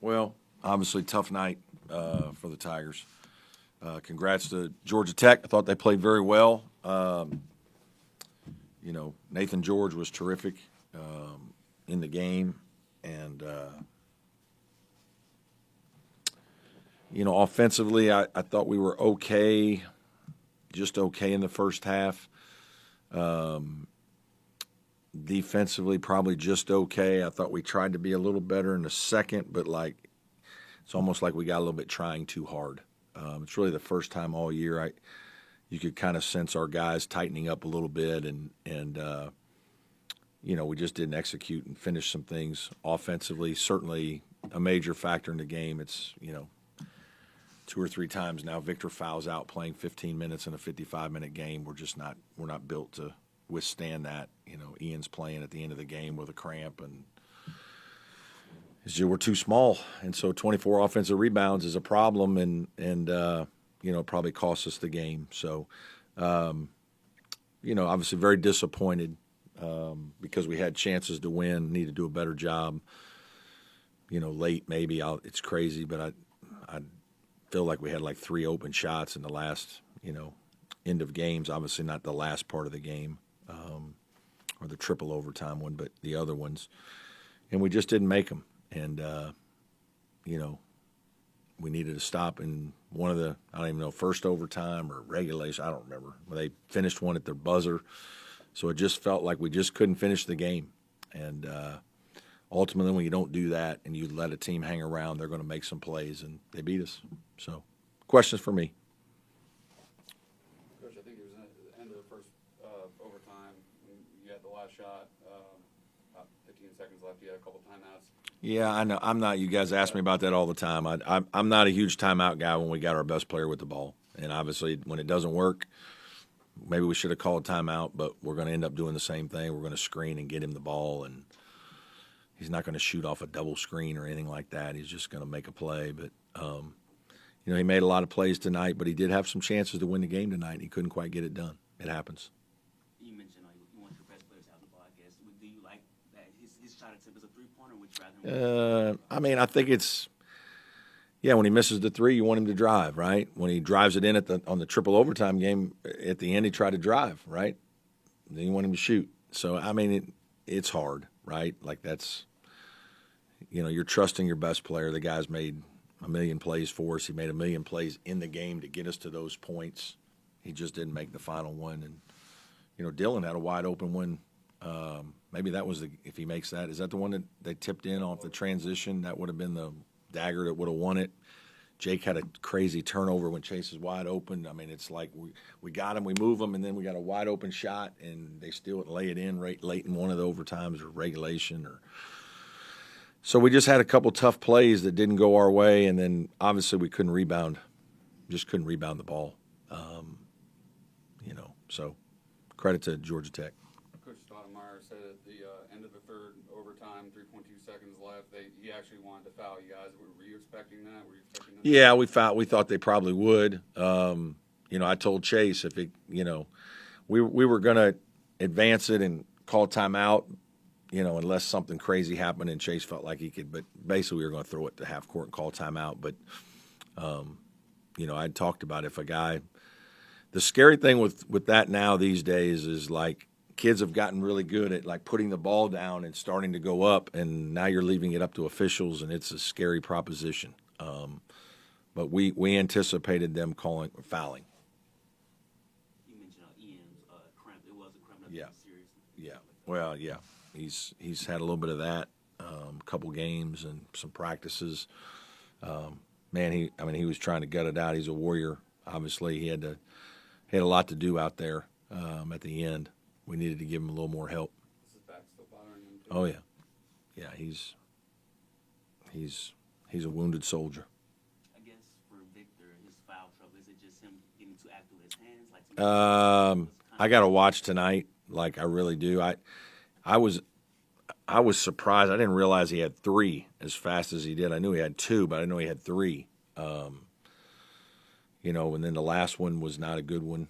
Well, obviously, tough night for the Tigers. Congrats to Georgia Tech. I thought they played very well. Nathan George was terrific in the game. And, offensively, I thought we were okay, just okay in the first half. Defensively, probably just okay. I thought we tried to be a little better in the second, but it's almost like we got a little bit trying too hard. It's really the first time all year you could kind of sense our guys tightening up a little bit, and we just didn't execute and finish some things offensively. Certainly a major factor in the game. It's 2 or 3 times now Victor fouls out playing 15 minutes in a 55-minute game. We're not built to withstand that. Ian's playing at the end of the game with a cramp, and we're too small, and so 24 offensive rebounds is a problem, and probably cost us the game. So, obviously very disappointed because we had chances to win, need to do a better job. Late maybe it's crazy, but I feel like we had 3 open shots in the last end of games. Obviously not the last part of the game. Or the triple overtime one, but the other ones. And we just didn't make them. And, we needed to stop in one of the, I don't even know, first overtime or regulation, I don't remember. They finished one at their buzzer. So it just felt like we just couldn't finish the game. And ultimately, when you don't do that and you let a team hang around, they're going to make some plays, and they beat us. So, questions for me? Coach, I think it was at the end of the first overtime. You had the last shot, about 15 seconds left. You had a couple timeouts. Yeah, I know. I'm not. You guys ask me about that all the time. I'm not a huge timeout guy when we got our best player with the ball. And obviously, when it doesn't work, maybe we should have called timeout, but we're going to end up doing the same thing. We're going to screen and get him the ball, and he's not going to shoot off a double screen or anything like that. He's just going to make a play. But, he made a lot of plays tonight, but he did have some chances to win the game tonight, and he couldn't quite get it done. It happens. You mentioned you want your best players to have the ball, I guess. Do you like that his shot attempt is a three-pointer, or would you rather him I think it's – when he misses the 3, you want him to drive, right? When he drives it in on the triple overtime game, at the end he tried to drive, right? Then you want him to shoot. So, it's hard, right? That's – you're trusting your best player. The guy's made a million plays for us. He made a million plays in the game to get us to those points. He just didn't make the final one. And, Dylan had a wide open one. Maybe that was if he makes that. Is that the one that they tipped in off the transition? That would have been the dagger that would have won it. Jake had a crazy turnover when Chase is wide open. It's like we got him, we move him, and then we got a wide open shot, and they still lay it in right late in one of the overtimes or regulation. So we just had a couple tough plays that didn't go our way, and then obviously we couldn't rebound. Just couldn't rebound the ball. So credit to Georgia Tech. Coach Stoudemire said at the end of the third overtime, 3.2 seconds left, he actually wanted to foul you guys. Were you expecting that? Yeah, we thought they probably would. I told Chase if it, we were going to advance it and call timeout, unless something crazy happened and Chase felt like he could. But basically, we were going to throw it to half court and call timeout. But, I'd talked about if a guy – the scary thing with that now these days is kids have gotten really good at putting the ball down and starting to go up, and now you're leaving it up to officials, and it's a scary proposition. But we anticipated them fouling. You mentioned Ian's cramp. It was a cramp. Yeah. Serious. Yeah. Well, yeah. He's had a little bit of that, a couple games and some practices. He was trying to gut it out. He's a warrior. Obviously, he had a lot to do out there at the end. We needed to give him a little more help. Is his back still bothering him too? Oh yeah, yeah. He's a wounded soldier. I guess for Victor, his foul trouble, is it just him getting too active with his hands? I got to watch tonight. I really do. I was surprised. I didn't realize he had 3 as fast as he did. I knew he had 2, but I didn't know he had 3. And then the last one was not a good one.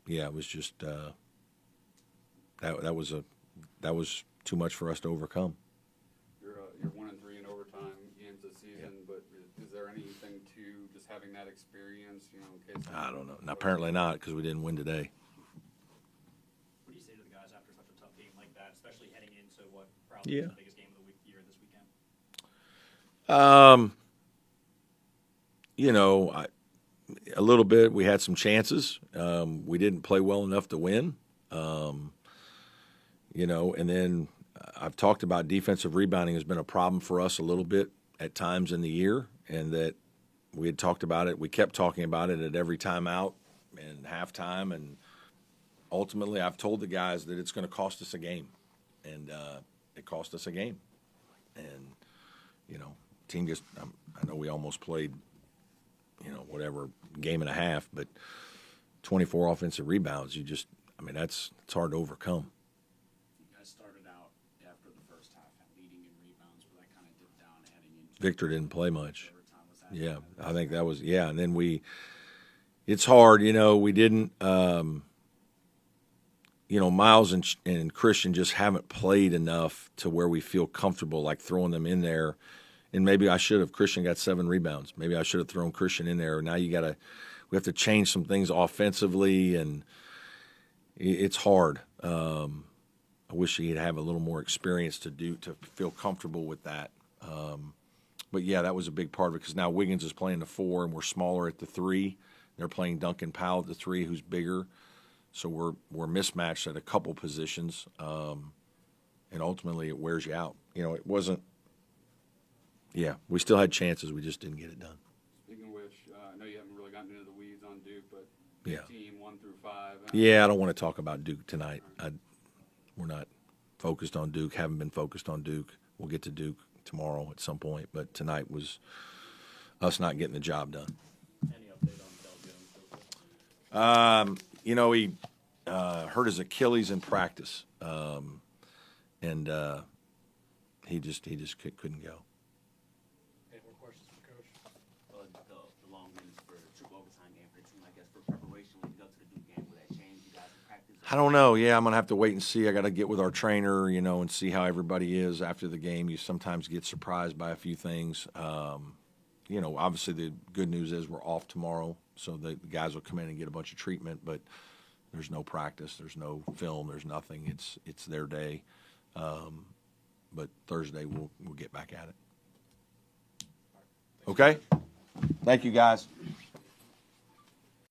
It was just that was too much for us to overcome. You're just having that experience, you know, in case. I don't know. Apparently not, because we didn't win today. What do you say to the guys after such a tough game like that, especially heading into what probably is the biggest game of the year this weekend? You know, a little bit. We had some chances. We didn't play well enough to win. You know, and then I've talked about defensive rebounding has been a problem for us a little bit at times in the year, and that we had talked about it. We kept talking about it at every timeout and halftime, and ultimately I've told the guys that it's going to cost us a game, and it cost us a game. And, you know, team just I know we almost played, you know, whatever, game and a half, but 24 offensive rebounds, it's hard to overcome. You guys started out after the first half leading in rebounds, but that kind of dipped down heading into Victor didn't play much. overtime. Was that Yeah, I think that was, and then it's hard, you know, we didn't, you know, Miles and Christian just haven't played enough to where we feel comfortable, like throwing them in there. And maybe I should have. Christian got 7 rebounds. Maybe I should have thrown Christian in there. Now we have to change some things offensively, and it's hard. I wish he'd have a little more experience to feel comfortable with that. But yeah, that was a big part of it, because now Wiggins is playing the 4 and we're smaller at the 3. They're playing Duncan Powell at the 3, who's bigger. So we're mismatched at a couple positions, and ultimately it wears you out. You know, it wasn't. Yeah, we still had chances. We just didn't get it done. Speaking of which, I know you haven't really gotten into the weeds on Duke, but Yeah. team 1 through 5. Yeah, I don't want to talk about Duke tonight. We're not focused on Duke, haven't been focused on Duke. We'll get to Duke tomorrow at some point, but tonight was us not getting the job done. Any update on Del Jones? You know, he hurt his Achilles in practice, and he just couldn't go. Any more questions for Coach? Well, the long minutes for triple overtime game for the team, I guess, for preparation when you go to the Duke game, will that change you guys in practice? I don't know. Yeah, I'm gonna have to wait and see. I got to get with our trainer, you know, and see how everybody is after the game. You sometimes get surprised by a few things. You know, obviously the good news is we're off tomorrow, so the guys will come in and get a bunch of treatment. But there's no practice, there's no film, there's nothing. It's their day. But Thursday we'll get back at it. Okay. Thank you, guys.